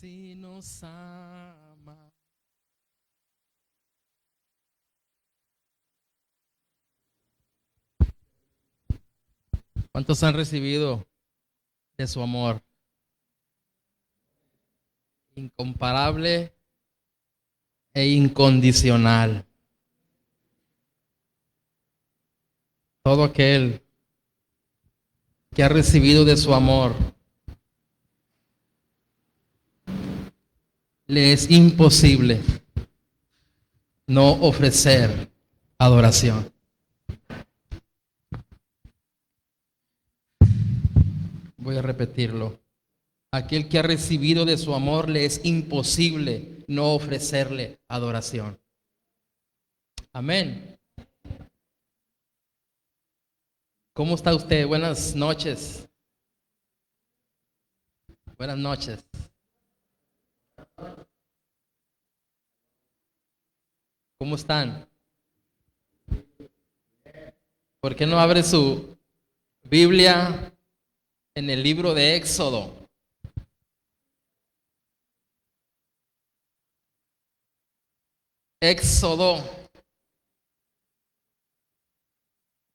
si nos ama. ¿Cuántos han recibido de su amor? Incomparable e incondicional. Todo aquel que ha recibido de su amor, le es imposible no ofrecer adoración. Voy a repetirlo. Aquel que ha recibido de su amor, le es imposible no ofrecerle adoración. Amén. ¿Cómo está usted? Buenas noches. Buenas noches. ¿Cómo están? ¿Por qué no abre su Biblia en el libro de Éxodo? Éxodo,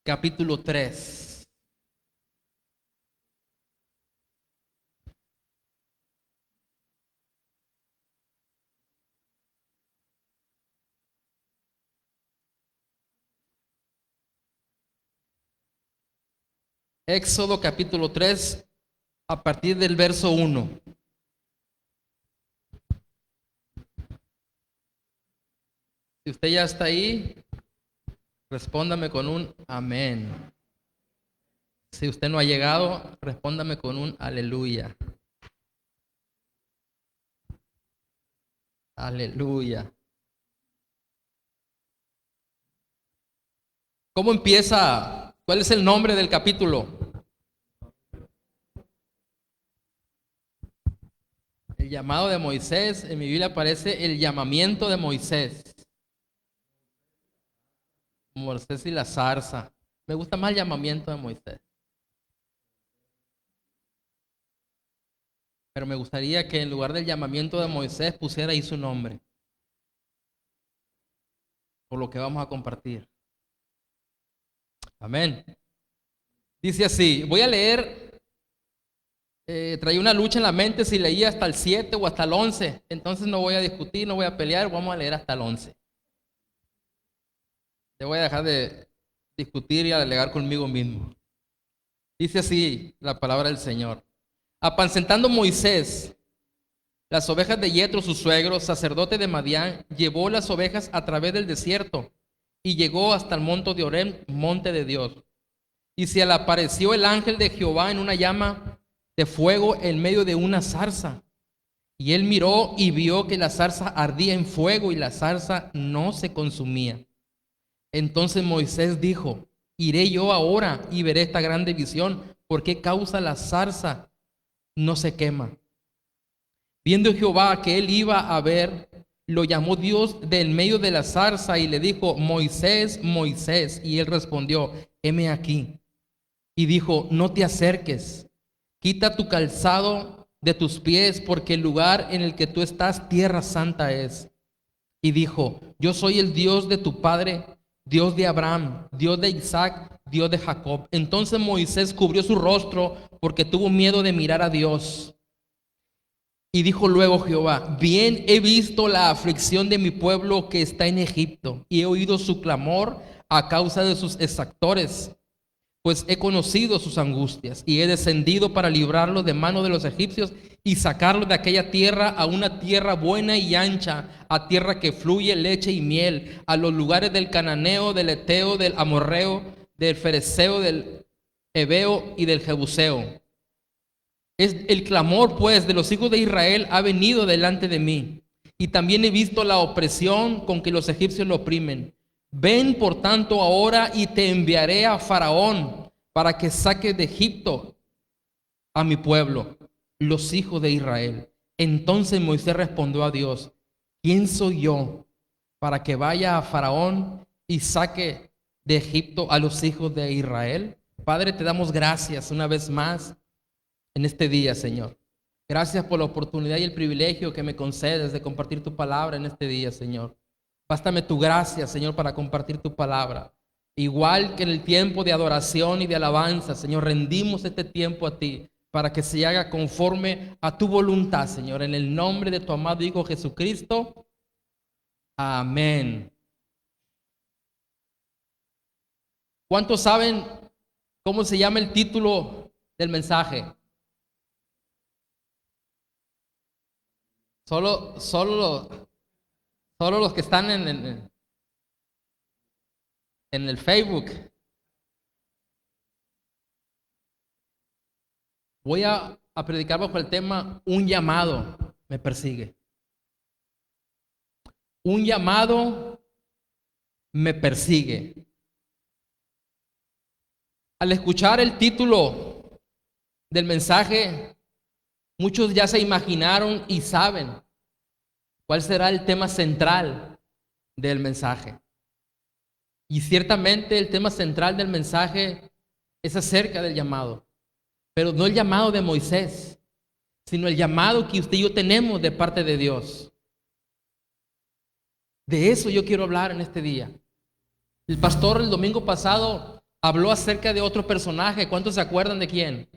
capítulo 3. Éxodo capítulo 3, a partir del verso 1. Si usted ya está ahí, respóndame con un amén. Si usted no ha llegado, respóndame con un aleluya. Aleluya. ¿Cómo empieza? ¿Cuál es el nombre del capítulo? El llamado de Moisés. En mi Biblia aparece el llamamiento de Moisés. Moisés y la zarza. Me gusta más el llamamiento de Moisés. Pero me gustaría que en lugar del llamamiento de Moisés pusiera ahí su nombre. Por lo que vamos a compartir. Amén. Dice así, voy a leer, traía una lucha en la mente si leía hasta el 7 o hasta el 11. Entonces no voy a discutir, no voy a pelear, vamos a leer hasta el 11. Te voy a dejar de discutir y a delegar conmigo mismo. Dice así la palabra del Señor. Apacentando Moisés las ovejas de Yetro, su suegro, sacerdote de Madián, llevó las ovejas a través del desierto y llegó hasta el monte de Oreb, monte de Dios. Y se le apareció el ángel de Jehová en una llama de fuego en medio de una zarza. Y él miró y vio que la zarza ardía en fuego y la zarza no se consumía. Entonces Moisés dijo, iré yo ahora y veré esta grande visión, ¿por qué causa la zarza no se quema? Viendo Jehová que él iba a ver, lo llamó Dios del medio de la zarza y le dijo, Moisés, Moisés. Y él respondió, heme aquí. Y dijo, no te acerques, quita tu calzado de tus pies, porque el lugar en el que tú estás, tierra santa es. Y dijo, yo soy el Dios de tu padre, Dios de Abraham, Dios de Isaac, Dios de Jacob. Entonces Moisés cubrió su rostro porque tuvo miedo de mirar a Dios. Y dijo luego Jehová, bien he visto la aflicción de mi pueblo que está en Egipto, y he oído su clamor a causa de sus exactores, pues he conocido sus angustias, y he descendido para librarlos de mano de los egipcios, y sacarlos de aquella tierra a una tierra buena y ancha, a tierra que fluye leche y miel, a los lugares del cananeo, del eteo, del amorreo, del fereceo, del heveo y del jebuseo. Es el clamor, pues, de los hijos de Israel ha venido delante de mí. Y también he visto la opresión con que los egipcios lo oprimen. Ven, por tanto, ahora y te enviaré a Faraón para que saques de Egipto a mi pueblo, los hijos de Israel. Entonces Moisés respondió a Dios, ¿quién soy yo para que vaya a Faraón y saque de Egipto a los hijos de Israel? Padre, te damos gracias una vez más en este día, Señor. Gracias por la oportunidad y el privilegio que me concedes de compartir tu palabra en este día, Señor. Bástame tu gracia, Señor, para compartir tu palabra. Igual que en el tiempo de adoración y de alabanza, Señor, rendimos este tiempo a ti para que se haga conforme a tu voluntad, Señor. En el nombre de tu amado Hijo Jesucristo. Amén. ¿Cuántos saben cómo se llama el título del mensaje? Solo los que están en el Facebook. Voy a predicar bajo el tema Un llamado me persigue. Un llamado me persigue. Al escuchar el título del mensaje, muchos ya se imaginaron y saben cuál será el tema central del mensaje. Y ciertamente el tema central del mensaje es acerca del llamado. Pero no el llamado de Moisés, sino el llamado que usted y yo tenemos de parte de Dios. De eso yo quiero hablar en este día. El pastor el domingo pasado habló acerca de otro personaje. ¿Cuántos se acuerdan de quién?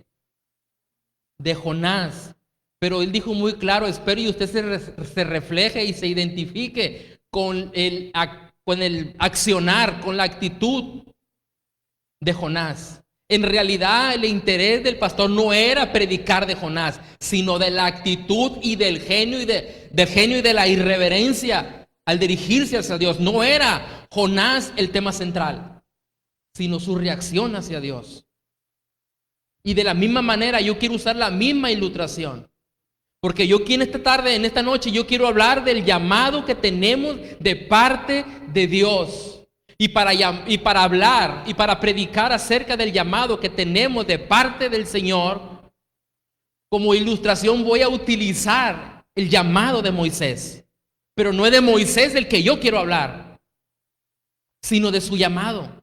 De Jonás. Pero él dijo muy claro, espero y usted se refleje y se identifique con el accionar, con la actitud de Jonás. En realidad el interés del pastor no era predicar de Jonás, sino de la actitud y del genio y de la irreverencia al dirigirse hacia Dios. No era Jonás el tema central, sino su reacción hacia Dios. Y de la misma manera yo quiero usar la misma ilustración. Porque yo aquí en esta tarde, en esta noche, yo quiero hablar del llamado que tenemos de parte de Dios. Y para hablar y para predicar acerca del llamado que tenemos de parte del Señor, como ilustración voy a utilizar el llamado de Moisés. Pero no es de Moisés el que yo quiero hablar, sino de su llamado.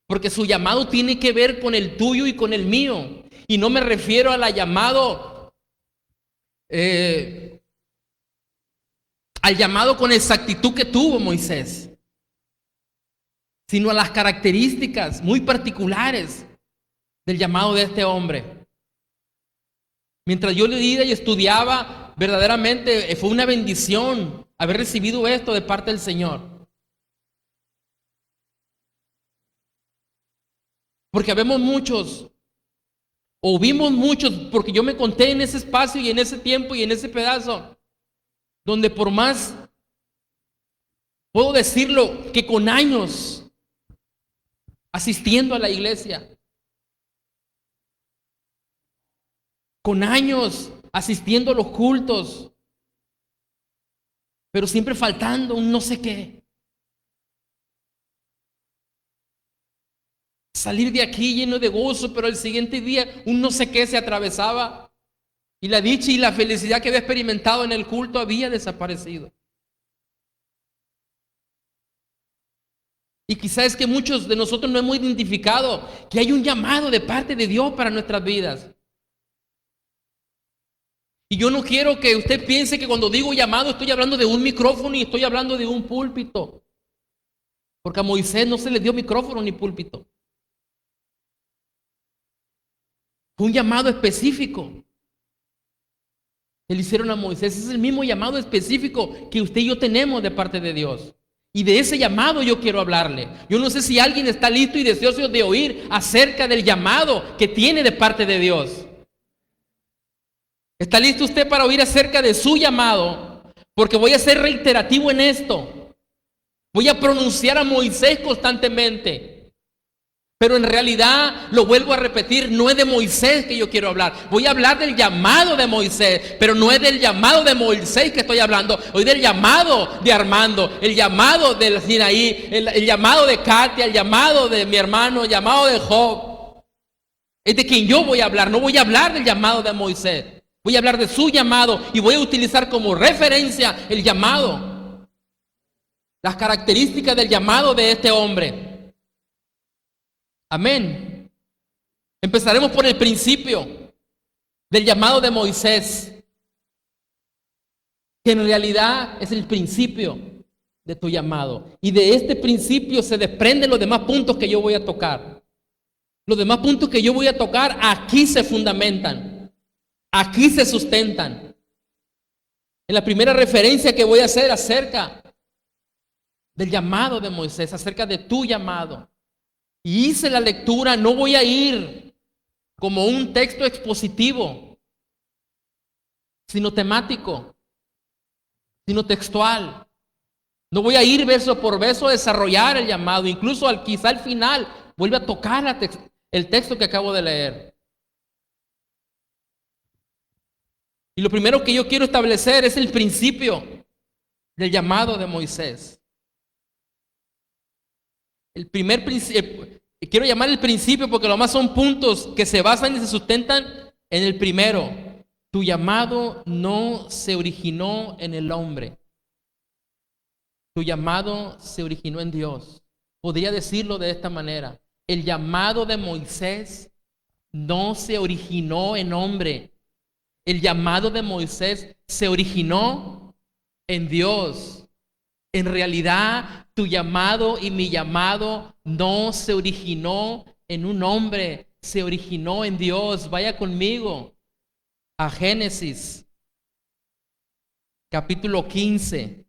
Porque su llamado tiene que ver con el tuyo y con el mío. Y no me refiero a la llamado, al llamado con exactitud que tuvo Moisés, sino a las características muy particulares del llamado de este hombre. Mientras yo leía y estudiaba, verdaderamente fue una bendición haber recibido esto de parte del Señor. Porque vemos muchos, o vimos muchos, porque yo me conté en ese espacio y en ese tiempo y en ese pedazo, donde por más, puedo decirlo, que con años asistiendo a la iglesia, con años asistiendo a los cultos, pero siempre faltando un no sé qué. Salir de aquí lleno de gozo, pero el siguiente día un no sé qué se atravesaba y la dicha y la felicidad que había experimentado en el culto había desaparecido. Y quizás es que muchos de nosotros no hemos identificado que hay un llamado de parte de Dios para nuestras vidas. Y yo no quiero que usted piense que cuando digo llamado estoy hablando de un micrófono y estoy hablando de un púlpito. Porque a Moisés no se le dio micrófono ni púlpito. Fue un llamado específico que le hicieron a Moisés. Es el mismo llamado específico que usted y yo tenemos de parte de Dios. Y de ese llamado yo quiero hablarle. Yo no sé si alguien está listo y deseoso de oír acerca del llamado que tiene de parte de Dios. ¿Está listo usted para oír acerca de su llamado? Porque voy a ser reiterativo en esto. Voy a pronunciar a Moisés constantemente. Pero en realidad, lo vuelvo a repetir, no es de Moisés que yo quiero hablar. Voy a hablar del llamado de Moisés, pero no es del llamado de Moisés que estoy hablando. Hoy del llamado de Armando, el llamado de Sinaí, el llamado de Katia, el llamado de mi hermano, el llamado de Job. Es de quien yo voy a hablar, no voy a hablar del llamado de Moisés. Voy a hablar de su llamado y voy a utilizar como referencia el llamado. Las características del llamado de este hombre. Amén. Empezaremos por el principio del llamado de Moisés. que en realidad es el principio de tu llamado. Y de este principio se desprenden los demás puntos que yo voy a tocar. Los demás puntos que yo voy a tocar aquí se fundamentan, aquí se sustentan. En la primera referencia que voy a hacer acerca del llamado de Moisés, acerca de tu llamado. Y hice la lectura, no voy a ir como un texto expositivo, sino temático, sino textual. No voy a ir verso por verso a desarrollar el llamado, incluso quizá al final vuelve a tocar el texto que acabo de leer. Y lo primero que yo quiero establecer es el principio del llamado de Moisés. El primer principio, quiero llamar el principio porque lo más son puntos que se basan y se sustentan en el primero. Tu llamado no se originó en el hombre. Tu llamado se originó en Dios. Podría decirlo de esta manera. El llamado de Moisés no se originó en hombre. El llamado de Moisés se originó en Dios. En realidad, tu llamado y mi llamado no se originó en un hombre, se originó en Dios. Vaya conmigo a Génesis, capítulo 15.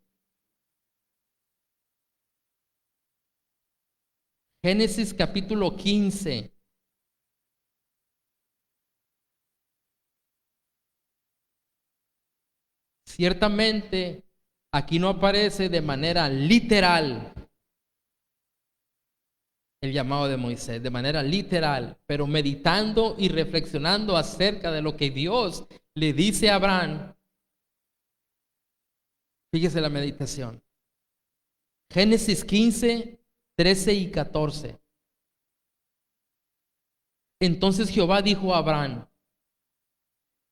Génesis capítulo 15. Ciertamente, aquí no aparece de manera literal el llamado de Moisés, de manera literal, pero meditando y reflexionando acerca de lo que Dios le dice a Abraham. Fíjese la meditación. Génesis 15, 13 y 14. Entonces Jehová dijo a Abraham: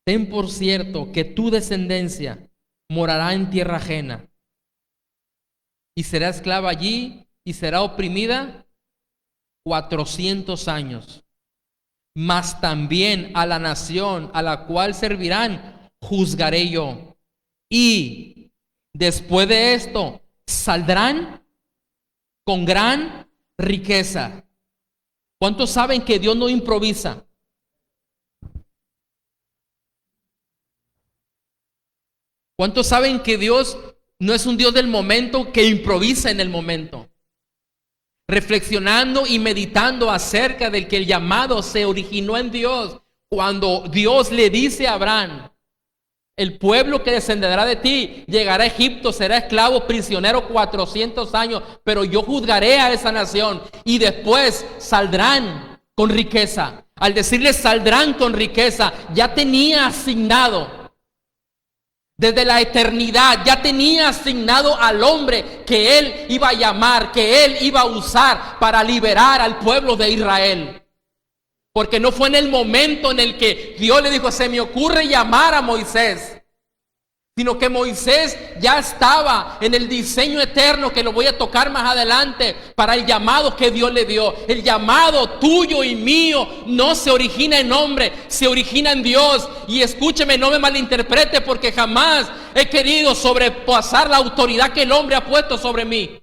ten por cierto que tu descendencia morará en tierra ajena, y será esclava allí, y será oprimida 400 años. Mas también a la nación a la cual servirán, juzgaré yo. Y después de esto, saldrán con gran riqueza. ¿Cuántos saben que Dios no improvisa? ¿Cuántos saben que Dios no es un Dios del momento que improvisa en el momento? Reflexionando y meditando acerca del que el llamado se originó en Dios. Cuando Dios le dice a Abraham: el pueblo que descenderá de ti llegará a Egipto, será esclavo, prisionero 400 años, pero yo juzgaré a esa nación y después saldrán con riqueza. Al decirle saldrán con riqueza, ya tenía asignado. Desde la eternidad ya tenía asignado al hombre que él iba a llamar, que él iba a usar para liberar al pueblo de Israel. Porque no fue en el momento en el que Dios le dijo: se me ocurre llamar a Moisés, sino que Moisés ya estaba en el diseño eterno, que lo voy a tocar más adelante, para el llamado que Dios le dio. El llamado tuyo y mío no se origina en hombre, se origina en Dios. Y escúcheme, no me malinterprete, porque jamás he querido sobrepasar la autoridad que el hombre ha puesto sobre mí.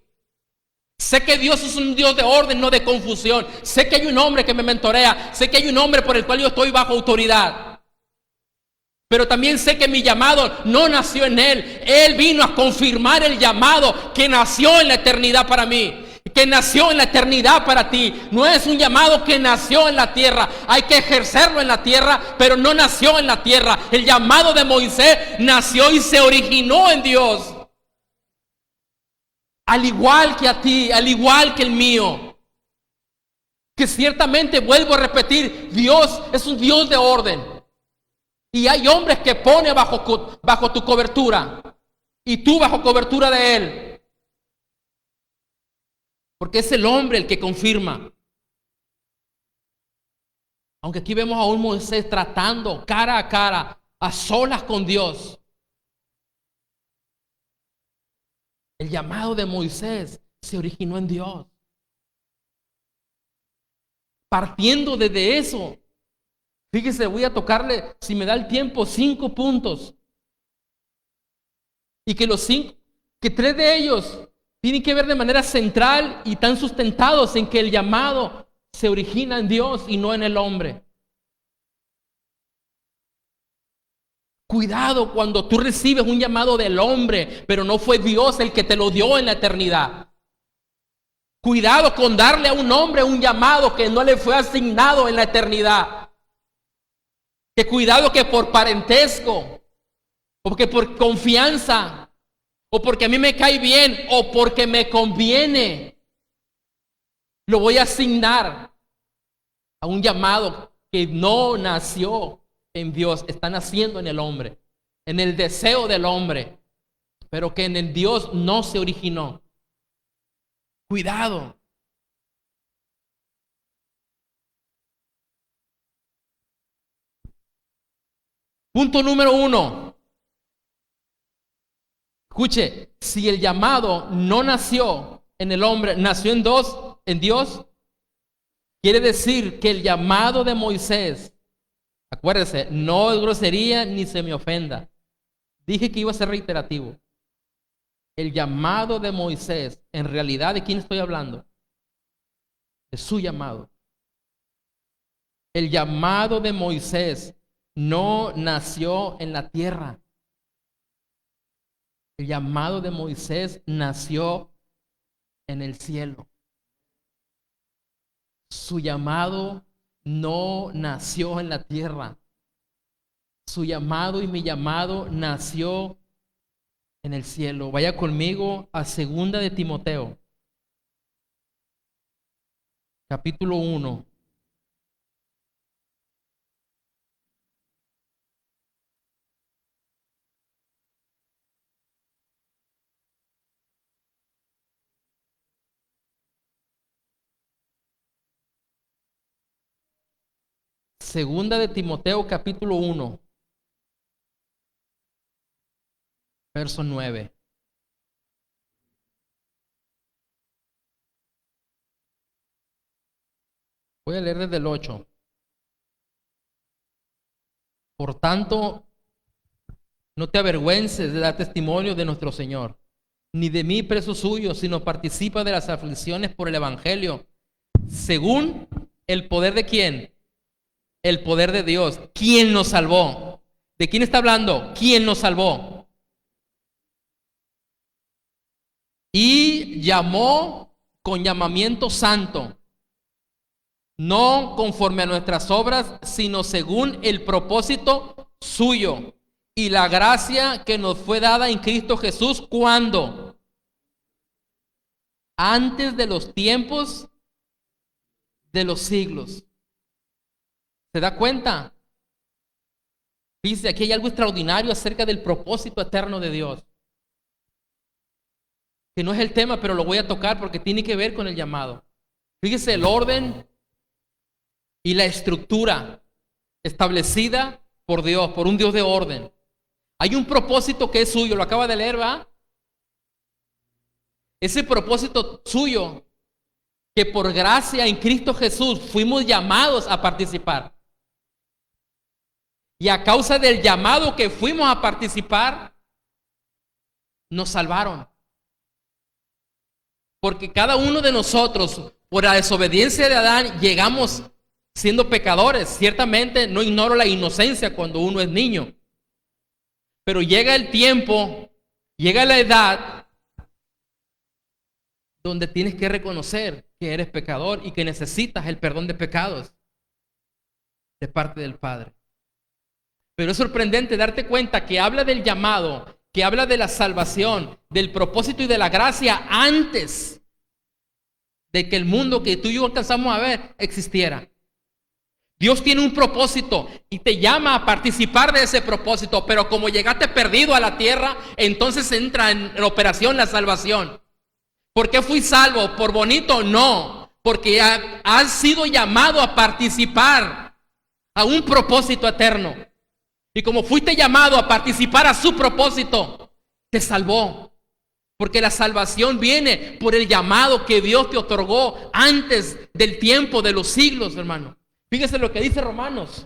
Sé que Dios es un Dios de orden, no de confusión. Sé que hay un hombre que me mentorea, sé que hay un hombre por el cual yo estoy bajo autoridad. Pero también sé que mi llamado no nació en él. Él vino a confirmar el llamado que nació en la eternidad para mí, que nació en la eternidad para ti. No es un llamado que nació en la tierra. Hay que ejercerlo en la tierra, pero no nació en la tierra. El llamado de Moisés nació y se originó en Dios. Al igual que a ti, al igual que el mío. Que ciertamente, vuelvo a repetir, Dios es un Dios de orden. Y hay hombres que pone bajo tu cobertura, y tú bajo cobertura de él. Porque es el hombre el que confirma. Aunque aquí vemos a un Moisés tratando cara a cara, a solas con Dios. El llamado de Moisés se originó en Dios. Partiendo desde eso, fíjese, voy a tocarle, si me da el tiempo, 5 puntos Y que que 3 de ellos tienen que ver de manera central y están sustentados en que el llamado se origina en Dios y no en el hombre. Cuidado cuando tú recibes un llamado del hombre, pero no fue Dios el que te lo dio en la eternidad. Cuidado con darle a un hombre un llamado que no le fue asignado en la eternidad. Que cuidado que por parentesco, o que por confianza, o porque a mí me cae bien, o porque me conviene, lo voy a asignar a un llamado que no nació en Dios, está naciendo en el hombre, en el deseo del hombre, pero que en el Dios no se originó. Cuidado. Punto número 1. Escuche, si el llamado no nació en el hombre, nació en Dios, quiere decir que el llamado de Moisés, acuérdese, no es grosería ni se me ofenda. Dije que iba a ser reiterativo. El llamado de Moisés, en realidad, ¿de quién estoy hablando? De su llamado. El llamado de Moisés no nació en la tierra. El llamado de Moisés nació en el cielo. Su llamado no nació en la tierra. Su llamado y mi llamado nació en el cielo. Vaya conmigo a 2 de Timoteo, capítulo 1. Segunda de Timoteo, capítulo 1, verso 9. Voy a leer desde el 8. Por tanto, no te avergüences de dar testimonio de nuestro Señor, ni de mí preso suyo, sino participa de las aflicciones por el Evangelio, según el poder de ¿quién? El poder de Dios. ¿Quién nos salvó? ¿De quién está hablando? ¿Quién nos salvó? Y llamó con llamamiento santo, no conforme a nuestras obras, sino según el propósito suyo y la gracia que nos fue dada en Cristo Jesús. ¿Cuándo? Antes de los tiempos de los siglos. ¿Se da cuenta? Dice, aquí hay algo extraordinario acerca del propósito eterno de Dios. Que no es el tema, pero lo voy a tocar porque tiene que ver con el llamado. Fíjese el orden y la estructura establecida por Dios, por un Dios de orden. Hay un propósito que es suyo, lo acaba de leer, ¿va? Ese propósito suyo, que por gracia en Cristo Jesús fuimos llamados a participar. Y a causa del llamado que fuimos a participar, nos salvaron. Porque cada uno de nosotros, por la desobediencia de Adán, llegamos siendo pecadores. Ciertamente no ignoro la inocencia cuando uno es niño. Pero llega el tiempo, llega la edad donde tienes que reconocer que eres pecador y que necesitas el perdón de pecados de parte del Padre. Pero es sorprendente darte cuenta que habla del llamado, que habla de la salvación, del propósito y de la gracia antes de que el mundo que tú y yo alcanzamos a ver existiera. Dios tiene un propósito y te llama a participar de ese propósito, pero como llegaste perdido a la tierra, entonces entra en operación la salvación. ¿Por qué fui salvo? ¿Por bonito? No, porque has sido llamado a participar a un propósito eterno. Y como fuiste llamado a participar a su propósito, te salvó. Porque la salvación viene por el llamado que Dios te otorgó antes del tiempo de los siglos, hermano. Fíjese lo que dice Romanos.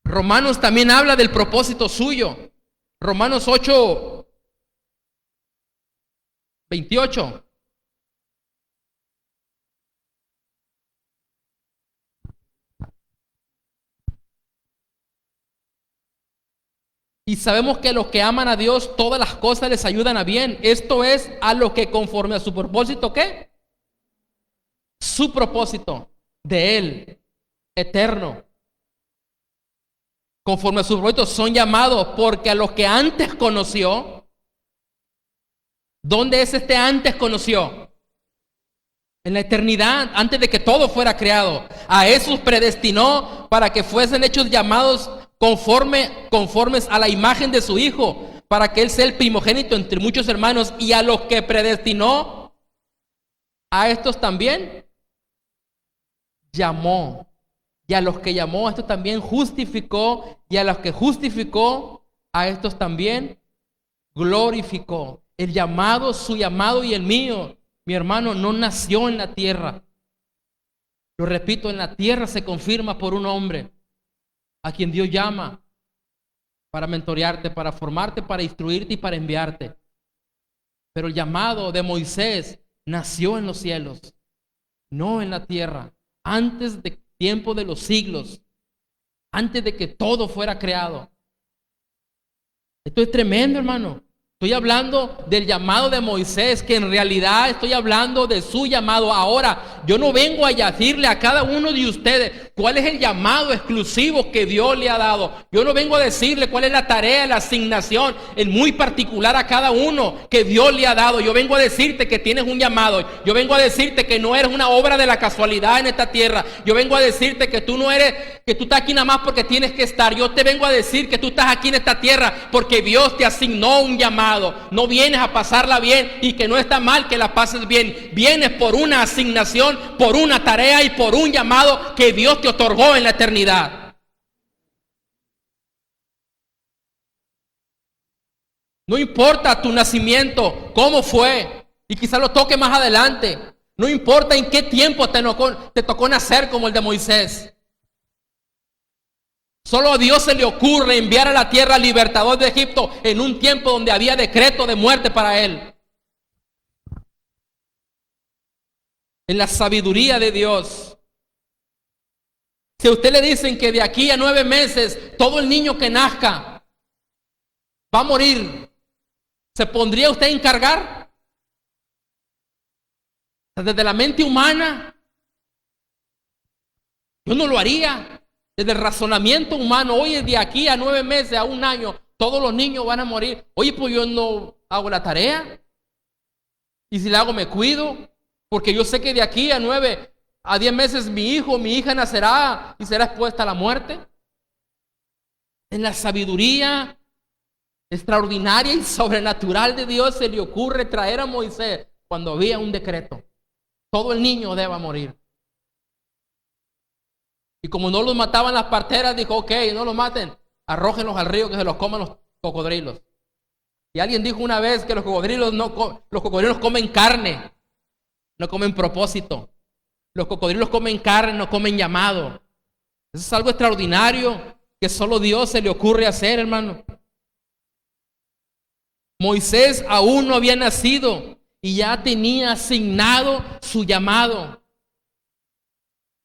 Romanos también habla del propósito suyo. Romanos 8:28. Y sabemos que a los que aman a Dios, todas las cosas les ayudan a bien. Esto es a lo que conforme a su propósito, ¿qué? Su propósito de Él, eterno. Conforme a su propósito son llamados, porque a los que antes conoció, ¿dónde es este antes conoció? En la eternidad, antes de que todo fuera creado. A esos predestinó para que fuesen hechos llamados conformes a la imagen de su Hijo, para que Él sea el primogénito entre muchos hermanos. Y a los que predestinó, a estos también llamó. Y a los que llamó, a estos también justificó. Y a los que justificó, a estos también glorificó. El llamado, su llamado y el mío, mi hermano, no nació en la tierra. Lo repito, en la tierra se confirma por un hombre a quien Dios llama para mentorearte, para formarte, para instruirte y para enviarte. Pero el llamado de Moisés nació en los cielos, no en la tierra, antes del tiempo de los siglos, antes de que todo fuera creado. Esto es tremendo, hermano. Estoy hablando del llamado de Moisés, que en realidad estoy hablando de su llamado. Ahora, yo no vengo a decirle a cada uno de ustedes cuál es el llamado exclusivo que Dios le ha dado. Yo no vengo a decirle cuál es la tarea, la asignación en muy particular a cada uno que Dios le ha dado. Yo vengo a decirte que tienes un llamado. Yo vengo a decirte que no eres una obra de la casualidad en esta tierra. Yo vengo a decirte que tú no eres, que tú estás aquí nada más porque tienes que estar. Yo te vengo a decir que tú estás aquí en esta tierra porque Dios te asignó un llamado. No vienes a pasarla bien, y que no está mal que la pases bien. Vienes por una asignación, por una tarea y por un llamado que Dios te otorgó en la eternidad. No importa tu nacimiento, cómo fue, y quizá lo toque más adelante. No importa en qué tiempo te tocó nacer como el de Moisés. Solo a Dios se le ocurre enviar a la tierra al libertador de Egipto en un tiempo donde había decreto de muerte para él. En la sabiduría de Dios. Si a usted le dicen que de aquí a 9 meses todo el niño que nazca va a morir, ¿se pondría usted a encargar? Desde la mente humana, yo no lo haría. Desde el razonamiento humano, oye, de aquí a 9 meses, a un año, todos los niños van a morir. Oye, pues yo no hago la tarea. Y si la hago, me cuido. Porque yo sé que de aquí a 9 a 10 meses mi hijo, mi hija nacerá y será expuesta a la muerte. En la sabiduría extraordinaria y sobrenatural de Dios se le ocurre traer a Moisés cuando había un decreto. Todo el niño deba morir. Y como no los mataban las parteras, dijo, ok, no los maten, arrójenlos al río que se los coman los cocodrilos. Y alguien dijo una vez que los cocodrilos comen carne, no comen propósito. Los cocodrilos comen carne, no comen llamado. Eso es algo extraordinario que solo Dios se le ocurre hacer, hermano. Moisés aún no había nacido y ya tenía asignado su llamado.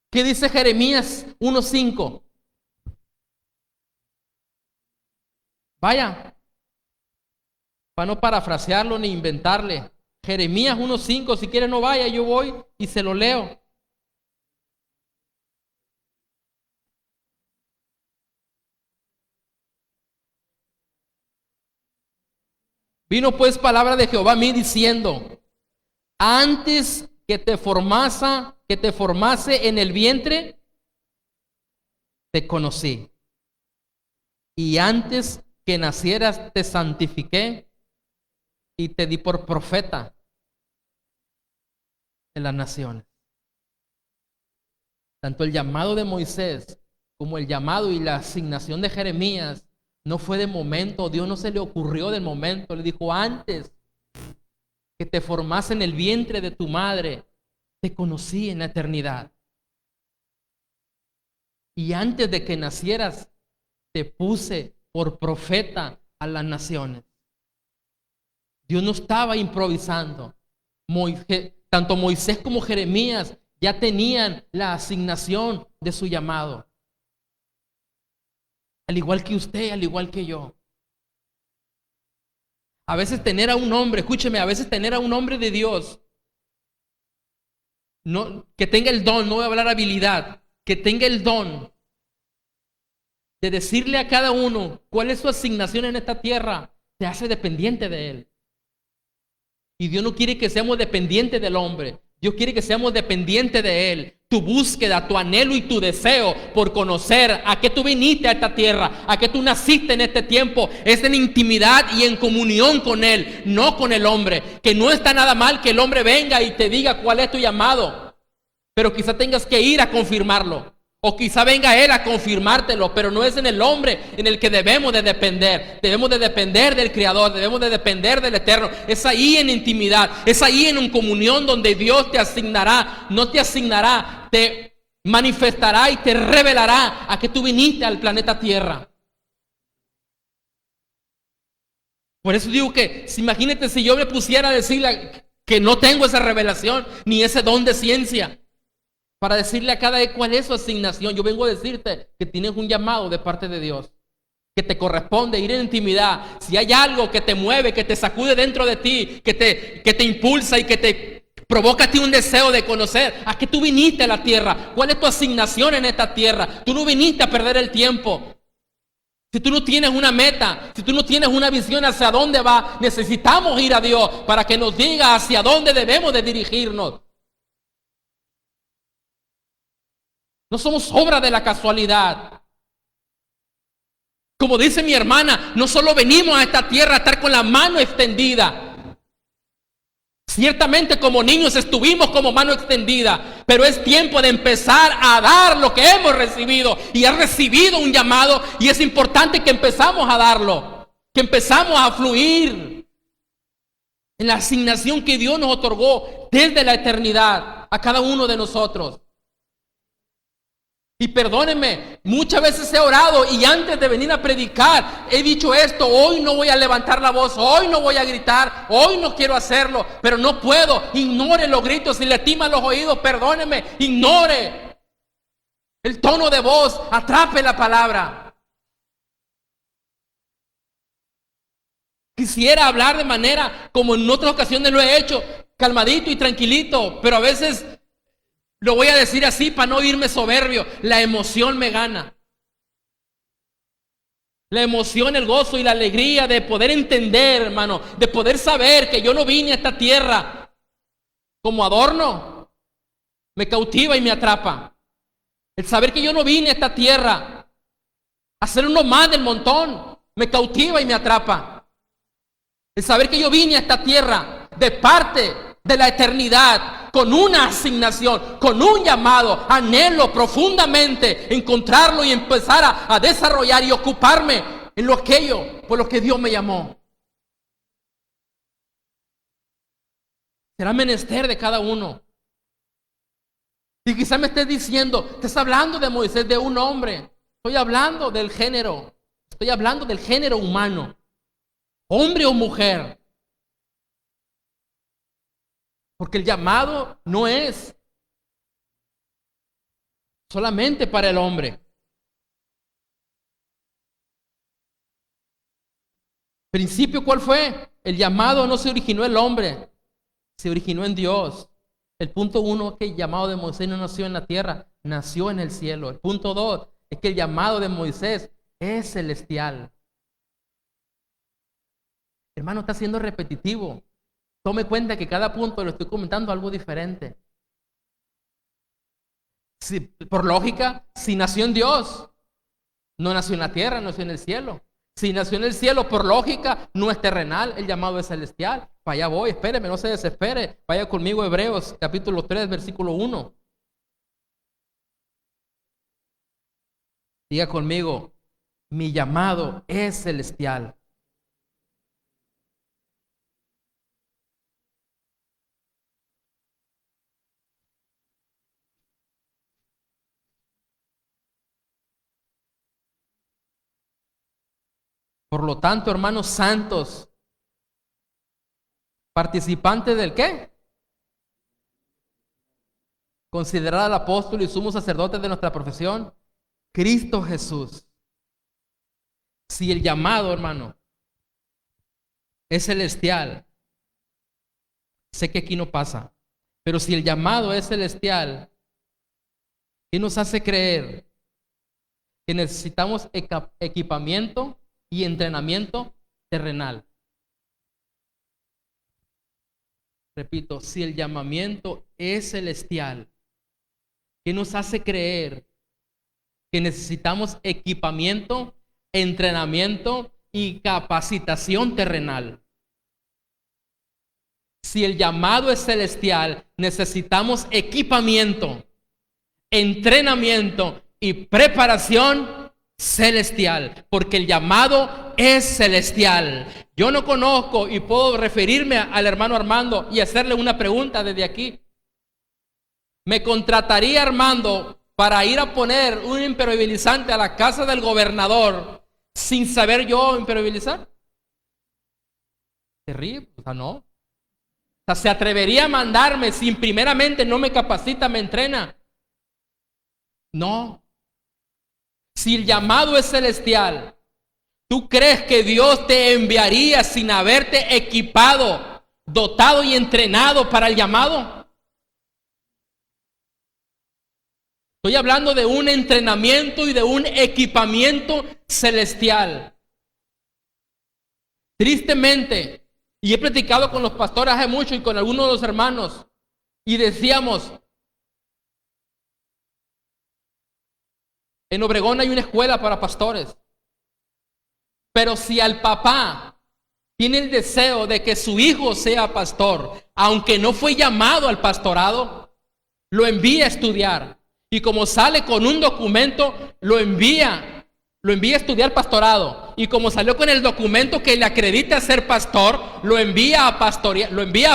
¿Qué dice Jeremías 1:5? Vaya, para no parafrasearlo ni inventarle. Jeremías 1:5, si quiere no vaya, yo voy y se lo leo. Vino pues palabra de Jehová a mí diciendo, antes que te formase en el vientre, te conocí. Y antes que nacieras te santifiqué y te di por profeta en las naciones. Tanto el llamado de Moisés como el llamado y la asignación de Jeremías no fue de momento. Dios no se le ocurrió del momento. Le dijo, antes que te formase en el vientre de tu madre, te conocí en la eternidad. Y antes de que nacieras, te puse por profeta a las naciones. Dios no estaba improvisando. Tanto Moisés como Jeremías ya tenían la asignación de su llamado. Al igual que usted, al igual que yo. A veces tener a un hombre, escúcheme, a veces tener a un hombre de Dios, no, que tenga el don, no voy a hablar habilidad, que tenga el don de decirle a cada uno cuál es su asignación en esta tierra, te hace dependiente de él. Y Dios no quiere que seamos dependientes del hombre. Dios quiere que seamos dependientes de Él. Tu búsqueda, tu anhelo y tu deseo por conocer a qué tú viniste a esta tierra, a qué tú naciste en este tiempo, es en intimidad y en comunión con Él, no con el hombre. Que no está nada mal que el hombre venga y te diga cuál es tu llamado, pero quizá tengas que ir a confirmarlo. O quizá venga Él a confirmártelo, pero no es en el hombre en el que debemos de depender. Debemos de depender del Creador, debemos de depender del Eterno. Es ahí en intimidad, es ahí en una comunión donde Dios te asignará, no te asignará, te manifestará y te revelará a que tú viniste al planeta Tierra. Por eso digo que, imagínate si yo me pusiera a decirle que no tengo esa revelación, ni ese don de ciencia. Para decirle a cada cuál es su asignación. Yo vengo a decirte que tienes un llamado de parte de Dios, que te corresponde ir en intimidad. Si hay algo que te mueve, que te sacude dentro de ti, que te impulsa y que te provoca a ti un deseo de conocer a qué tú viniste a la tierra, cuál es tu asignación en esta tierra. Tú no viniste a perder el tiempo. Si tú no tienes una meta, si tú no tienes una visión hacia dónde va, necesitamos ir a Dios para que nos diga hacia dónde debemos de dirigirnos. No somos obra de la casualidad. Como dice mi hermana, no solo venimos a esta tierra a estar con la mano extendida. Ciertamente como niños estuvimos como mano extendida, pero es tiempo de empezar a dar lo que hemos recibido. Y he recibido un llamado y es importante que empezamos a darlo, que empezamos a fluir en la asignación que Dios nos otorgó desde la eternidad a cada uno de nosotros. Y perdónenme, muchas veces he orado y antes de venir a predicar he dicho esto: hoy no voy a levantar la voz, hoy no voy a gritar, hoy no quiero hacerlo, pero no puedo. Ignore los gritos, si le timan los oídos, perdónenme, ignore el tono de voz, atrape la palabra. Quisiera hablar de manera como en otras ocasiones lo he hecho, calmadito y tranquilito, pero a veces lo voy a decir así para no irme soberbio. La emoción me gana. La emoción, el gozo y la alegría de poder entender, hermano, de poder saber que yo no vine a esta tierra como adorno, me cautiva y me atrapa. El saber que yo no vine a esta tierra a ser uno más del montón, me cautiva y me atrapa. El saber que yo vine a esta tierra de parte de la eternidad, con una asignación, con un llamado, anhelo profundamente encontrarlo y empezar a desarrollar y ocuparme en lo aquello por lo que Dios me llamó. Será menester de cada uno. Y quizás me estés diciendo, te estás hablando de Moisés, de un hombre. Estoy hablando del género, estoy hablando del género humano, hombre o mujer. Porque el llamado no es solamente para el hombre. ¿Principio cuál fue? El llamado no se originó en el hombre, se originó en Dios. El punto 1 es que el llamado de Moisés no nació en la tierra, nació en el cielo. El punto 2 es que el llamado de Moisés es celestial. Hermano, está siendo repetitivo. Tome cuenta que cada punto lo estoy comentando algo diferente. Si, por lógica, si nació en Dios, no nació en la tierra, nació en el cielo. Si nació en el cielo, por lógica, no es terrenal, el llamado es celestial. Para allá voy, espéreme, no se desespere. Vaya conmigo a Hebreos, capítulo 3, versículo 1. Diga conmigo, mi llamado es celestial. Por lo tanto, hermanos santos, participantes del ¿qué? Considerar al apóstol y sumo sacerdote de nuestra profesión, Cristo Jesús. Si el llamado, hermano, es celestial, sé que aquí no pasa, pero si el llamado es celestial, ¿qué nos hace creer que necesitamos equipamiento y entrenamiento terrenal? Repito, si el llamamiento es celestial, ¿qué nos hace creer que necesitamos equipamiento, entrenamiento y capacitación terrenal? Si el llamado es celestial, necesitamos equipamiento, entrenamiento y preparación celestial, porque el llamado es celestial. Yo no conozco y puedo referirme al hermano Armando y hacerle una pregunta desde aquí. ¿Me contrataría Armando para ir a poner un impermeabilizante a la casa del gobernador sin saber yo impermeabilizar? Terrible, o sea, no. O sea, ¿se atrevería a mandarme sin primeramente no me capacita, me entrena? No. Si el llamado es celestial, ¿tú crees que Dios te enviaría sin haberte equipado, dotado y entrenado para el llamado? Estoy hablando de un entrenamiento y de un equipamiento celestial. Tristemente, y he platicado con los pastores hace mucho y con algunos de los hermanos, y decíamos, en Obregón hay una escuela para pastores, pero si al papá tiene el deseo de que su hijo sea pastor, aunque no fue llamado al pastorado, lo envía a estudiar. Y como sale con un documento, lo envía a estudiar pastorado. Y como salió con el documento que le acredita ser pastor, lo envía a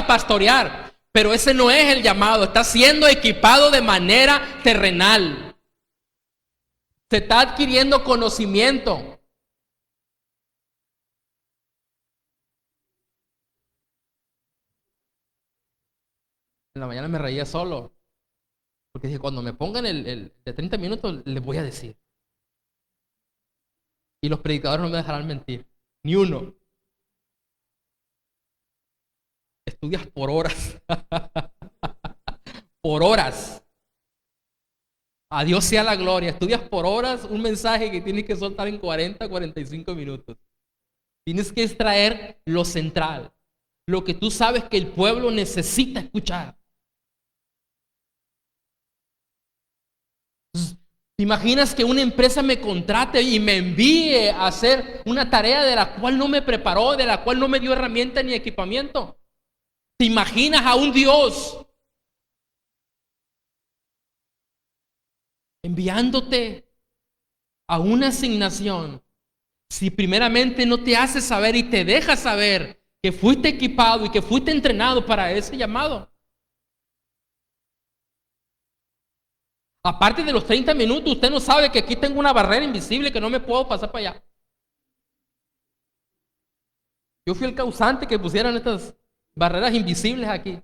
pastorear. Pero ese no es el llamado, está siendo equipado de manera terrenal. Se está adquiriendo conocimiento. En la mañana me reía solo, porque dije, cuando me pongan el de 30 minutos, les voy a decir. Y los predicadores no me dejarán mentir, ni uno. Estudias por horas. Por horas. A Dios sea la gloria. Estudias por horas un mensaje que tienes que soltar en 40, 45 minutos. Tienes que extraer lo central, lo que tú sabes que el pueblo necesita escuchar. ¿Te imaginas que una empresa me contrate y me envíe a hacer una tarea de la cual no me preparó, de la cual no me dio herramienta ni equipamiento? ¿Te imaginas a un Dios enviándote a una asignación si primeramente no te hace saber y te deja saber que fuiste equipado y que fuiste entrenado para ese llamado? Aparte de los 30 minutos, usted no sabe que aquí tengo una barrera invisible que no me puedo pasar para allá. Yo fui el causante que pusieran estas barreras invisibles aquí.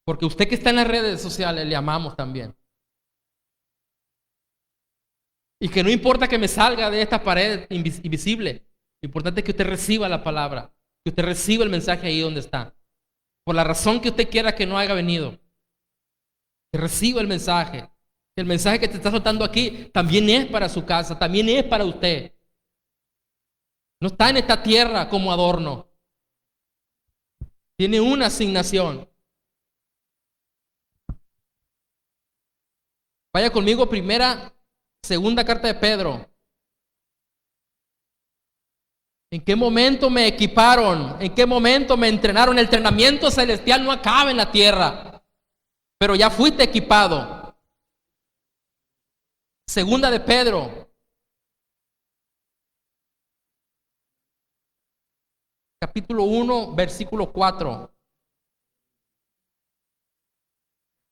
Porque usted que está en las redes sociales, le amamos también. Y que no importa que me salga de esta pared invisible, lo importante es que usted reciba la palabra, que usted reciba el mensaje ahí donde está. Por la razón que usted quiera que no haya venido, que reciba el mensaje. El mensaje que te está soltando aquí también es para su casa, también es para usted. No está en esta tierra como adorno. Tiene una asignación. Vaya conmigo segunda carta de Pedro. ¿En qué momento me equiparon? ¿En qué momento me entrenaron? El entrenamiento celestial no acaba en la tierra, pero ya fuiste equipado. Segunda de Pedro, capítulo 1, versículo 4.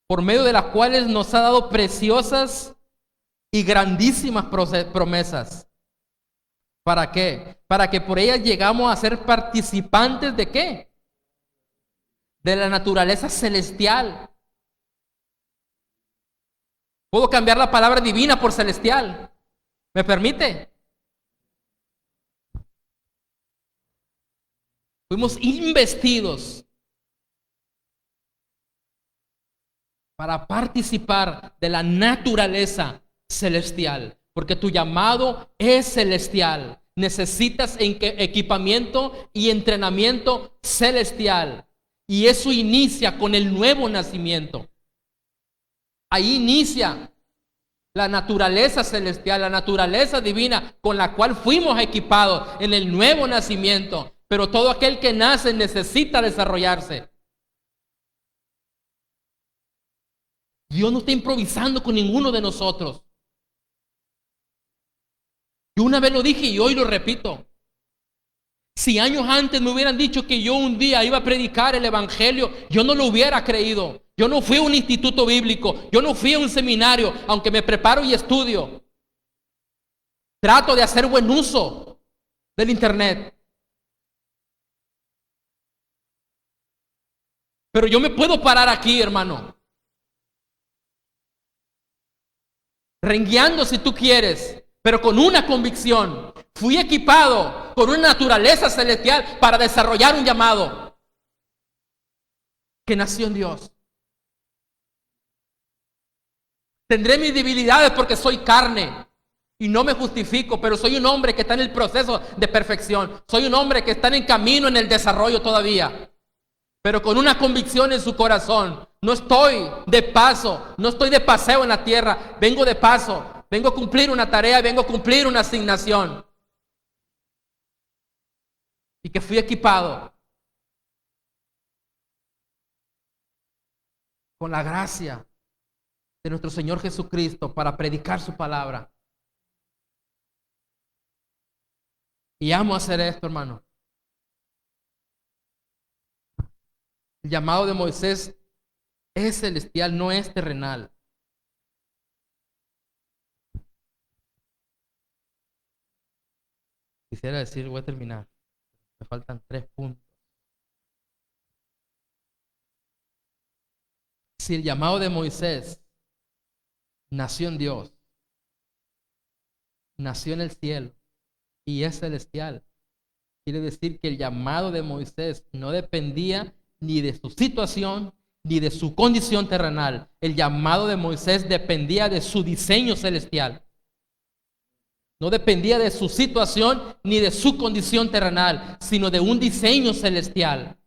Por medio de las cuales nos ha dado preciosas y grandísimas promesas. ¿Para qué? Para que por ellas llegamos a ser participantes ¿de qué? De la naturaleza celestial. ¿Puedo cambiar la palabra divina por celestial? ¿Me permite? Fuimos investidos para participar de la naturaleza celestial, porque tu llamado es celestial. Necesitas equipamiento y entrenamiento celestial, y eso inicia con el nuevo nacimiento. Ahí inicia la naturaleza celestial, la naturaleza divina con la cual fuimos equipados en el nuevo nacimiento. Pero todo aquel que nace necesita desarrollarse. Dios no está improvisando con ninguno de nosotros. Yo una vez lo dije y hoy lo repito. Si años antes me hubieran dicho que yo un día iba a predicar el evangelio, yo no lo hubiera creído. Yo no fui a un instituto bíblico, yo no fui a un seminario, aunque me preparo y estudio. Trato de hacer buen uso del internet. Pero yo me puedo parar aquí, hermano, rengueando si tú quieres, pero con una convicción. Fui equipado con una naturaleza celestial para desarrollar un llamado que nació en Dios. Tendré mis debilidades porque soy carne y no me justifico, pero soy un hombre que está en el proceso de perfección. Soy un hombre que está en camino en el desarrollo todavía, pero con una convicción en su corazón. No estoy de paso, no estoy de paseo en la tierra, vengo de paso, vengo a cumplir una tarea, vengo a cumplir una asignación. Y que fui equipado con la gracia de nuestro Señor Jesucristo para predicar su palabra. Y amo hacer esto, hermano. El llamado de Moisés es celestial, no es terrenal. Quisiera decir, voy a terminar. Me faltan 3 puntos. Si el llamado de Moisés nació en Dios, nació en el cielo y es celestial, quiere decir que el llamado de Moisés no dependía ni de su situación ni de su condición terrenal. El llamado de Moisés dependía de su diseño celestial. No dependía de su situación ni de su condición terrenal, sino de un diseño celestial.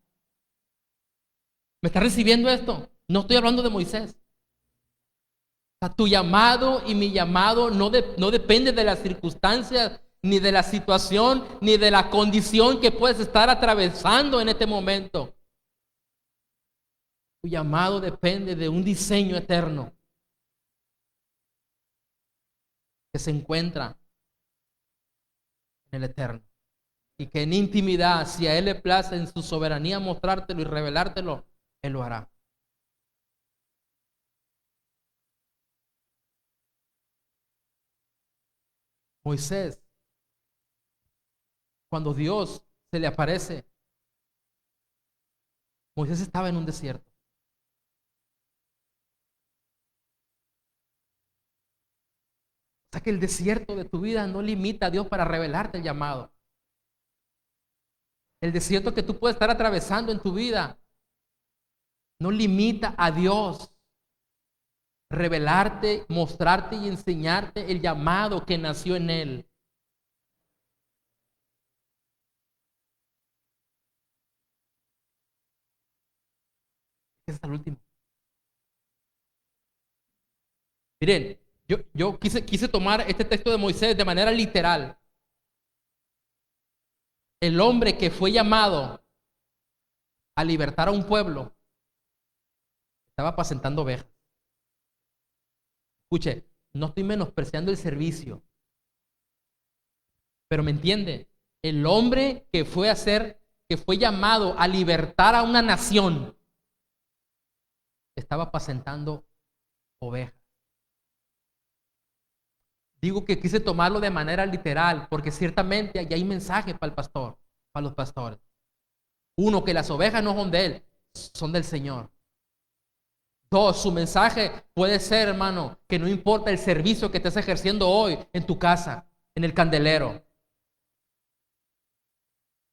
¿Me está recibiendo esto? No estoy hablando de Moisés. O sea, tu llamado y mi llamado no depende de las circunstancias, ni de la situación, ni de la condición que puedes estar atravesando en este momento. Tu llamado depende de un diseño eterno que se encuentra en el eterno. Y que en intimidad, si a Él le place en su soberanía mostrártelo y revelártelo, Él lo hará. Moisés, cuando Dios se le aparece, Moisés estaba en un desierto. O sea que el desierto de tu vida no limita a Dios para revelarte el llamado. El desierto que tú puedes estar atravesando en tu vida no limita a Dios revelarte, mostrarte y enseñarte el llamado que nació en Él. Ese es el último. Miren, yo quise tomar este texto de Moisés de manera literal. El hombre que fue llamado a libertar a un pueblo estaba apacentando ovejas. Escuche, no estoy menospreciando el servicio, pero me entiende, el hombre que fue llamado a libertar a una nación estaba apacentando ovejas. Digo que quise tomarlo de manera literal, porque ciertamente allí hay mensaje para el pastor, para los pastores. Uno, que las ovejas no son de él, son del Señor. Dos, su mensaje puede ser, hermano, que no importa el servicio que estés ejerciendo hoy en tu casa, en el candelero.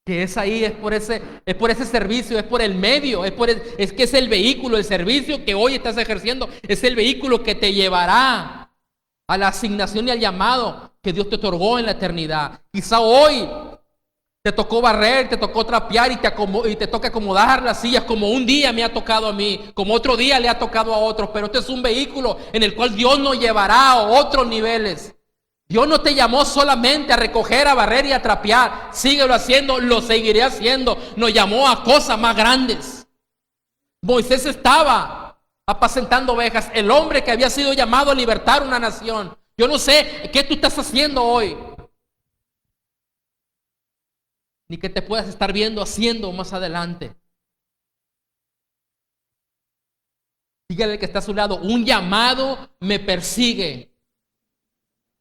Que es ahí, es por ese servicio, es por el medio, es que es el vehículo, el servicio que hoy estás ejerciendo, es el vehículo que te llevará a la asignación y al llamado que Dios te otorgó en la eternidad. Quizá hoy te tocó barrer, te tocó trapear y te toca acomodar las sillas como un día me ha tocado a mí, como otro día le ha tocado a otros, pero este es un vehículo en el cual Dios nos llevará a otros niveles. Dios no te llamó solamente a recoger, a barrer y a trapear. Síguelo haciendo, lo seguiré haciendo. Nos llamó a cosas más grandes. Moisés estaba apacentando ovejas, el hombre que había sido llamado a libertar una nación. Yo no sé qué tú estás haciendo hoy, ni que te puedas estar viendo haciendo más adelante. Dígale al que está a su lado, un llamado me persigue.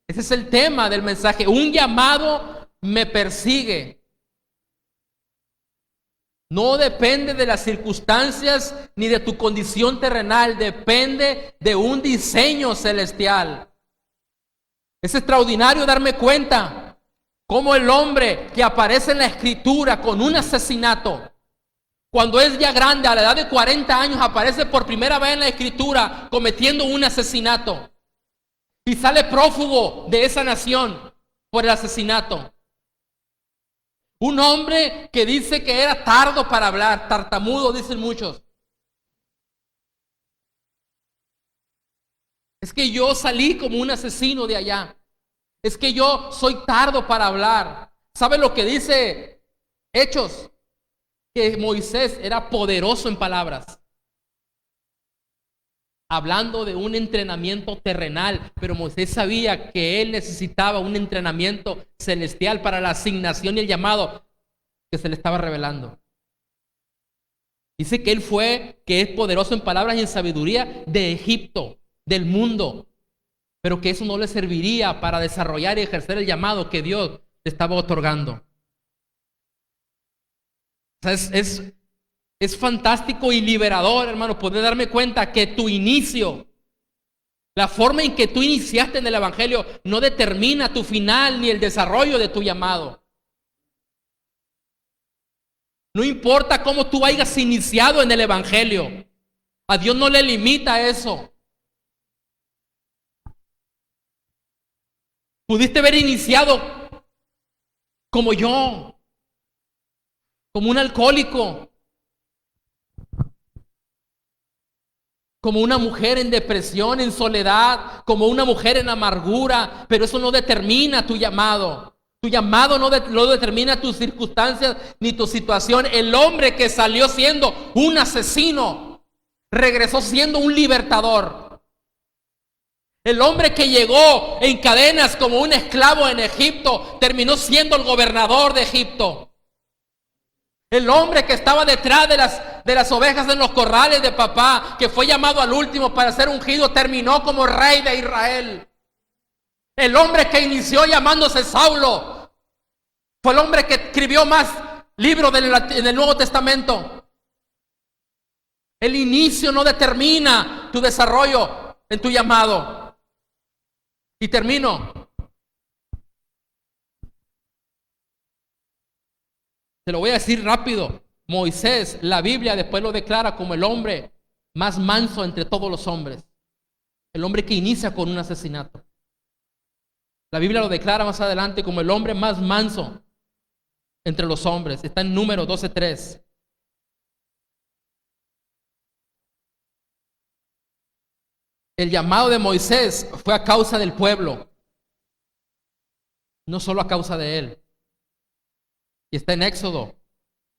Ese es el tema del mensaje. Un llamado me persigue. No depende de las circunstancias ni de tu condición terrenal. Depende de un diseño celestial. Es extraordinario darme cuenta cómo el hombre que aparece en la Escritura con un asesinato, cuando es ya grande, a la edad de 40 años, aparece por primera vez en la Escritura cometiendo un asesinato. Y sale prófugo de esa nación por el asesinato. Un hombre que dice que era tardo para hablar, tartamudo, dicen muchos. Es que yo salí como un asesino de allá. Es que yo soy tardo para hablar. ¿Sabe lo que dice Hechos? Que Moisés era poderoso en palabras. Hablando de un entrenamiento terrenal, pero Moisés sabía que él necesitaba un entrenamiento celestial para la asignación y el llamado que se le estaba revelando. Dice que que es poderoso en palabras y en sabiduría de Egipto, del mundo, pero que eso no le serviría para desarrollar y ejercer el llamado que Dios le estaba otorgando. O sea, es fantástico y liberador, hermano, poder darme cuenta que tu inicio, la forma en que tú iniciaste en el Evangelio, no determina tu final ni el desarrollo de tu llamado. No importa cómo tú hayas iniciado en el Evangelio, a Dios no le limita eso. Pudiste haber iniciado como yo, como un alcohólico, como una mujer en depresión, en soledad, como una mujer en amargura, pero eso no determina tu llamado. Tu llamado no determina tus circunstancias ni tu situación. El hombre que salió siendo un asesino, regresó siendo un libertador. El hombre que llegó en cadenas como un esclavo en Egipto, terminó siendo el gobernador de Egipto. El hombre que estaba detrás de las ovejas en los corrales de papá, que fue llamado al último para ser ungido, terminó como rey de Israel. El hombre que inició llamándose Saulo fue el hombre que escribió más libros en el Nuevo Testamento. El inicio no determina tu desarrollo en tu llamado. Y termino. Te lo voy a decir rápido. Moisés, la Biblia después lo declara como el hombre más manso entre todos los hombres. El hombre que inicia con un asesinato. La Biblia lo declara más adelante como el hombre más manso entre los hombres. Está en Números 12:3. El llamado de Moisés fue a causa del pueblo, no solo a causa de él. Y está en Éxodo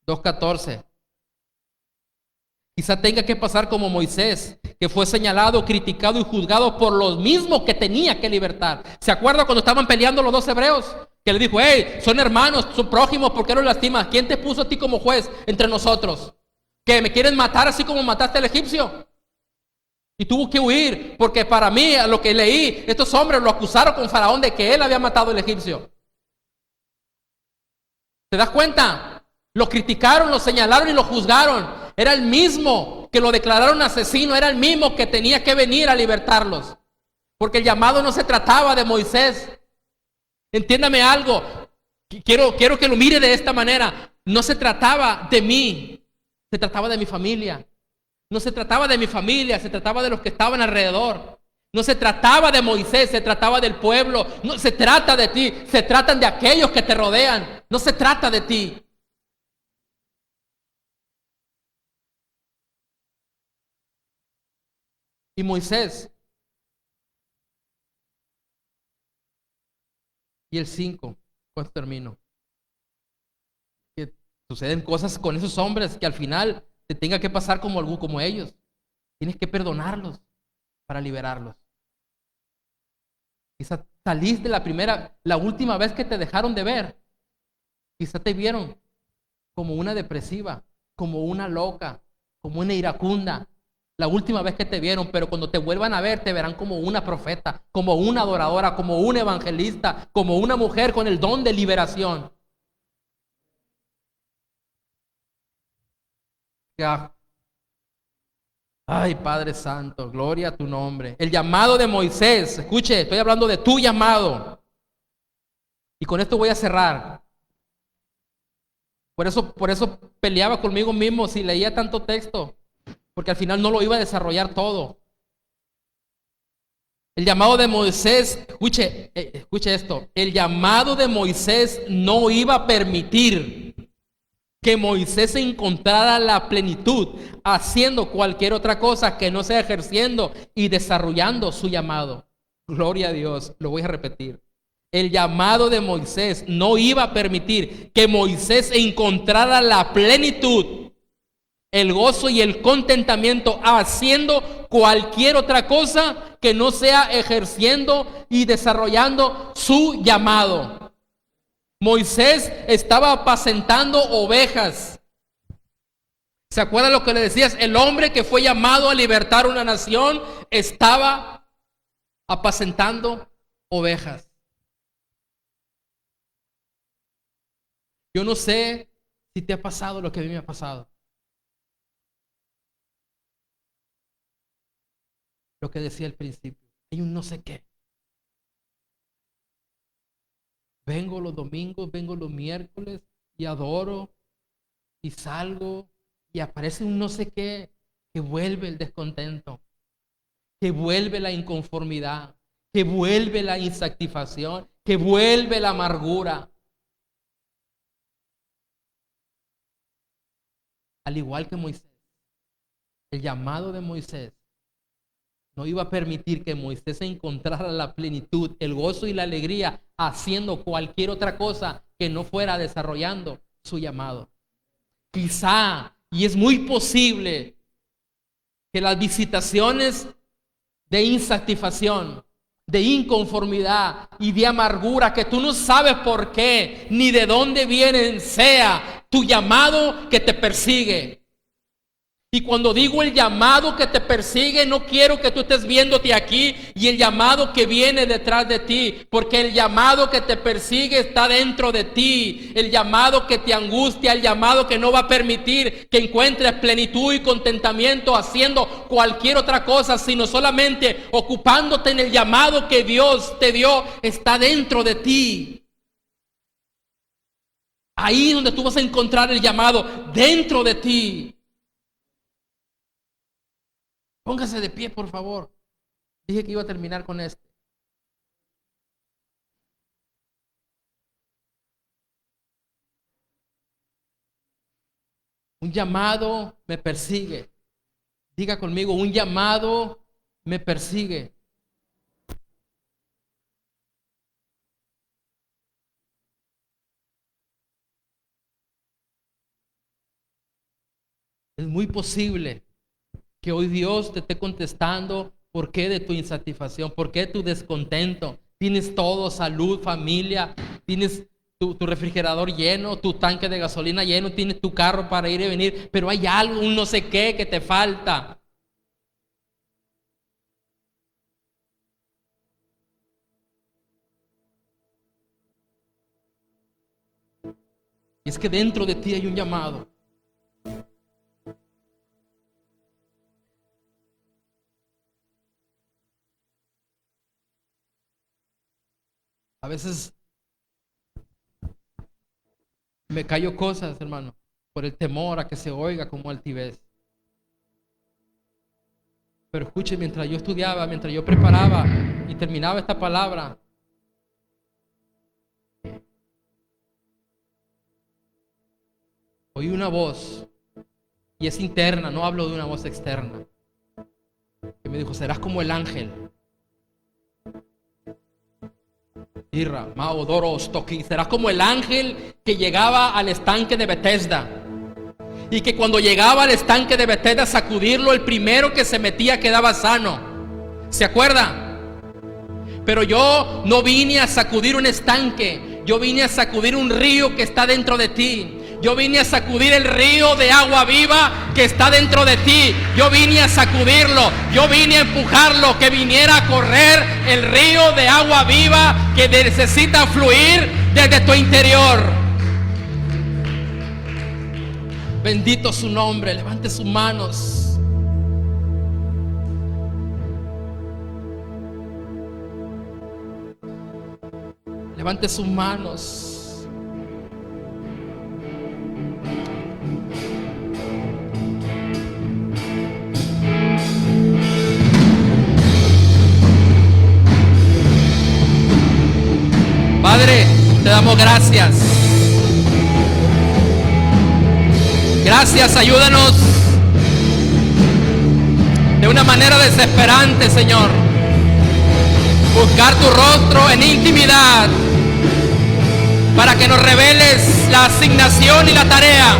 2:14. Quizá tenga que pasar como Moisés, que fue señalado, criticado y juzgado por los mismos que tenía que libertar. ¿Se acuerda cuando estaban peleando los dos hebreos? Que le dijo, hey, son hermanos, son prójimos, ¿por qué los lastimas? ¿Quién te puso a ti como juez entre nosotros? ¿Que me quieren matar así como mataste al egipcio? Y tuvo que huir, porque para mí, a lo que leí, estos hombres lo acusaron con Faraón de que él había matado al egipcio. ¿Te das cuenta? Lo criticaron, lo señalaron y lo juzgaron. Era el mismo que lo declararon asesino, era el mismo que tenía que venir a libertarlos. Porque el llamado no se trataba de Moisés. Entiéndame algo, quiero que lo mire de esta manera. No se trataba de mí, se trataba de mi familia. No se trataba de mi familia, se trataba de los que estaban alrededor. No se trataba de Moisés, se trataba del pueblo. No se trata de ti, se tratan de aquellos que te rodean. No se trata de ti. Y Moisés, y el 5, con esto termino. Que suceden cosas con esos hombres que al final te tenga que pasar como ellos. Tienes que perdonarlos para liberarlos. Quizá salís de la última vez que te dejaron de ver. Quizá te vieron como una depresiva, como una loca, como una iracunda. La última vez que te vieron, pero cuando te vuelvan a ver, te verán como una profeta, como una adoradora, como un evangelista, como una mujer con el don de liberación. Ya. Ay, Padre Santo, gloria a tu nombre. El llamado de Moisés, escuche, estoy hablando de tu llamado. Y con esto voy a cerrar. Por eso peleaba conmigo mismo si leía tanto texto, porque al final no lo iba a desarrollar todo. El llamado de Moisés, escuche esto, el llamado de Moisés no iba a permitir que Moisés encontrara la plenitud haciendo cualquier otra cosa que no sea ejerciendo y desarrollando su llamado. Gloria a Dios, lo voy a repetir. El llamado de Moisés no iba a permitir que Moisés encontrara la plenitud, el gozo y el contentamiento haciendo cualquier otra cosa que no sea ejerciendo y desarrollando su llamado. Moisés estaba apacentando ovejas. ¿Se acuerdan lo que le decías? El hombre que fue llamado a libertar una nación estaba apacentando ovejas. Yo no sé si te ha pasado lo que a mí me ha pasado. Lo que decía al principio, hay un no sé qué. Vengo los domingos, vengo los miércoles y adoro y salgo y aparece un no sé qué que vuelve el descontento, que vuelve la inconformidad, que vuelve la insatisfacción, que vuelve la amargura. Al igual que Moisés, el llamado de Moisés no iba a permitir que Moisés encontrara la plenitud, el gozo y la alegría haciendo cualquier otra cosa que no fuera desarrollando su llamado. Quizá, y es muy posible, que las visitaciones de insatisfacción, de inconformidad y de amargura que tú no sabes por qué ni de dónde vienen, sea tu llamado que te persigue. Y cuando digo el llamado que te persigue, no quiero que tú estés viéndote aquí y el llamado que viene detrás de ti, porque el llamado que te persigue está dentro de ti, el llamado que te angustia, el llamado que no va a permitir que encuentres plenitud y contentamiento haciendo cualquier otra cosa, sino solamente ocupándote en el llamado que Dios te dio, está dentro de ti. Ahí es donde tú vas a encontrar el llamado, dentro de ti. Póngase de pie, por favor. Dije que iba a terminar con esto. Un llamado me persigue. Diga conmigo, un llamado me persigue. Es muy posible que hoy Dios te esté contestando por qué de tu insatisfacción, por qué tu descontento. Tienes todo, salud, familia, tienes tu refrigerador lleno, tu tanque de gasolina lleno, tienes tu carro para ir y venir, pero hay algo, un no sé qué que te falta. Y es que dentro de ti hay un llamado. A veces me callo cosas, hermano, por el temor a que se oiga como altivez. Pero escuche, mientras yo estudiaba, mientras yo preparaba y terminaba esta palabra, oí una voz, y es interna, no hablo de una voz externa, que me dijo: serás como el ángel. Irra, Mao, Doros, Toki, serás como el ángel que llegaba al estanque de Betesda. Y que cuando llegaba al estanque de Betesda, sacudirlo, el primero que se metía quedaba sano. ¿Se acuerda? Pero yo no vine a sacudir un estanque, yo vine a sacudir un río que está dentro de ti. Yo vine a sacudir el río de agua viva que está dentro de ti. Yo vine a sacudirlo, yo vine a empujarlo, que viniera a correr el río de agua viva que necesita fluir desde tu interior. Bendito su nombre. Levante sus manos. Levante sus manos. Padre, te damos gracias. Gracias, ayúdanos de una manera desesperante, Señor. Buscar tu rostro en intimidad para que nos reveles la asignación y la tarea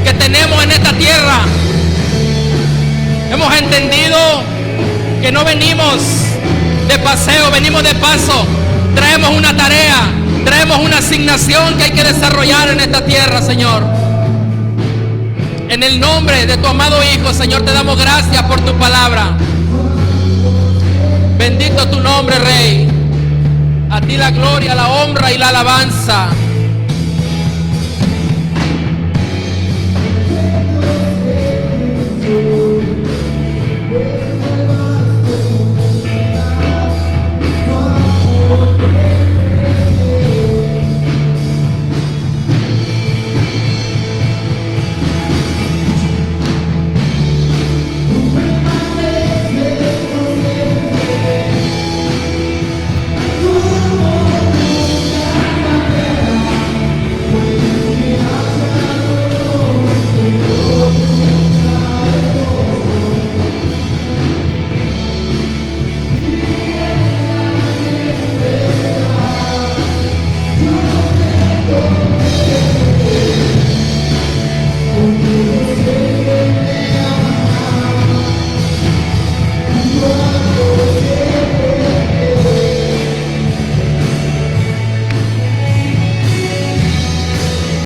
que tenemos en esta tierra. Hemos entendido que no venimos de paseo, venimos de paso. Traemos una tarea, traemos una asignación que hay que desarrollar en esta tierra, Señor. En el nombre de tu amado Hijo, Señor, te damos gracias por tu palabra. Bendito tu nombre, Rey. A ti la gloria, la honra y la alabanza.